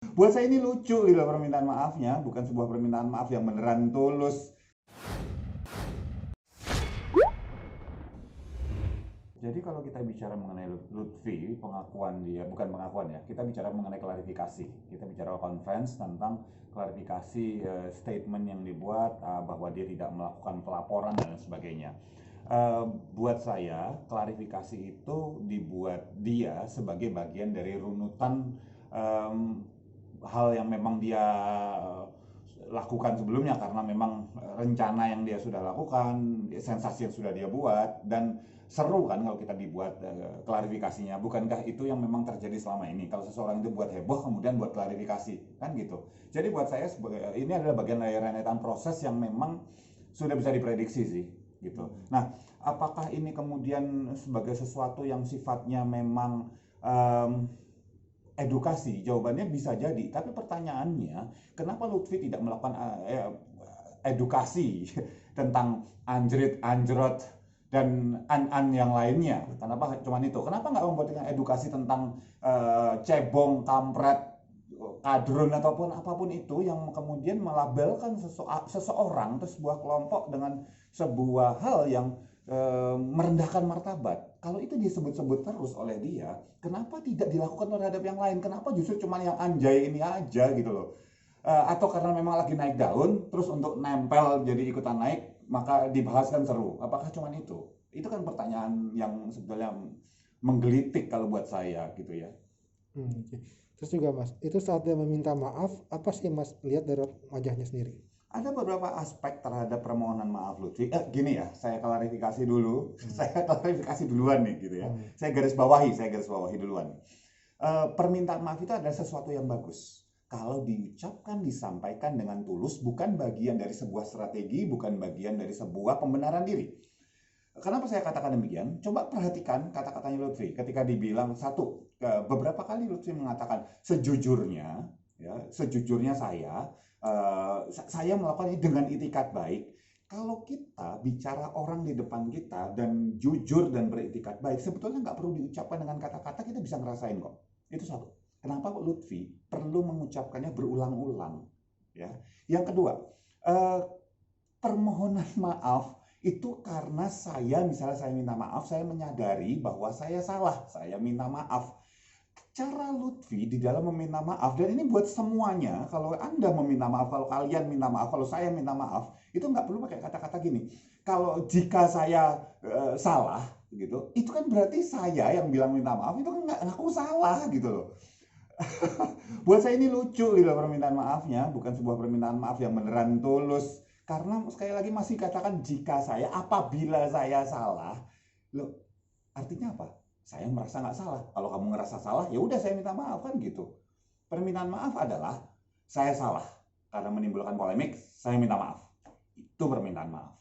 Buat saya ini lucu gitu permintaan maafnya, bukan sebuah permintaan maaf yang beneran tulus. Jadi kalau kita bicara mengenai Lutfi, pengakuan dia, bukan pengakuan ya, kita bicara mengenai klarifikasi. Kita bicara conference tentang klarifikasi statement yang dibuat bahwa dia tidak melakukan pelaporan dan sebagainya. Buat saya, klarifikasi itu dibuat dia sebagai bagian dari runutan hal yang memang dia lakukan sebelumnya karena memang rencana yang dia sudah lakukan, sensasi yang sudah dia buat, dan seru kan kalau kita dibuat klarifikasinya. Bukankah itu yang memang terjadi selama ini? Kalau seseorang itu buat heboh kemudian buat klarifikasi, kan gitu. Jadi buat saya ini adalah bagian dari rentetan proses yang memang sudah bisa diprediksi sih, gitu. Nah, apakah ini kemudian sebagai sesuatu yang sifatnya memang um, edukasi? Jawabannya bisa jadi, tapi pertanyaannya, kenapa Lutfi tidak melakukan edukasi tentang anjrit, anjrot, dan an-an yang lainnya? Kenapa cuma itu? Kenapa nggak membuat edukasi tentang cebong, kampret, kadrun, ataupun apapun itu yang kemudian melabelkan seseorang atau sebuah kelompok dengan sebuah hal yang merendahkan martabat? Kalau itu disebut-sebut terus oleh dia, kenapa tidak dilakukan terhadap yang lain? Kenapa justru cuma yang anjay ini aja gitu loh? Atau karena memang lagi naik daun, terus untuk nempel jadi ikutan naik, maka dibahas kan seru. Apakah cuma itu? Itu kan pertanyaan yang sebetulnya menggelitik kalau buat saya gitu ya. Oke. Terus juga Mas, itu saat dia meminta maaf, apa sih Mas lihat dari wajahnya sendiri? Ada beberapa aspek terhadap permohonan maaf Lutfi. Gini ya, saya klarifikasi dulu. Hmm. Saya klarifikasi duluan nih gitu ya. Hmm. Saya garis bawahi duluan. Permintaan maaf itu adalah sesuatu yang bagus. Kalau diucapkan, disampaikan dengan tulus, bukan bagian dari sebuah strategi, bukan bagian dari sebuah pembenaran diri. Kenapa saya katakan demikian? Coba perhatikan kata-katanya Lutfi ketika dibilang satu, beberapa kali Lutfi mengatakan sejujurnya, ya, sejujurnya saya melakukan ini dengan itikat baik. Kalau kita bicara orang di depan kita dan jujur dan beritikat baik, sebetulnya nggak perlu diucapkan dengan kata-kata, kita bisa ngerasain kok. Itu satu. Kenapa Lutfi perlu mengucapkannya berulang-ulang? Ya. Yang kedua, eh, permohonan maaf itu karena misalnya saya minta maaf, saya menyadari bahwa saya salah, saya minta maaf. Cara Lutfi di dalam meminta maaf, dan ini buat semuanya, kalau Anda meminta maaf, kalau kalian minta maaf, kalau saya minta maaf, itu nggak perlu pakai kata-kata gini. Kalau jika saya salah, gitu, itu kan berarti saya yang bilang minta maaf, itu kan nggak aku salah gitu loh. Buat saya ini lucu gitu permintaan maafnya, bukan sebuah permintaan maaf yang beneran tulus. Karena sekali lagi masih katakan jika saya, apabila saya salah, loh artinya apa? Saya merasa nggak salah. Kalau kamu ngerasa salah, ya udah saya minta maaf kan gitu. Permintaan maaf adalah saya salah karena menimbulkan polemik, saya minta maaf. Itu permintaan maaf.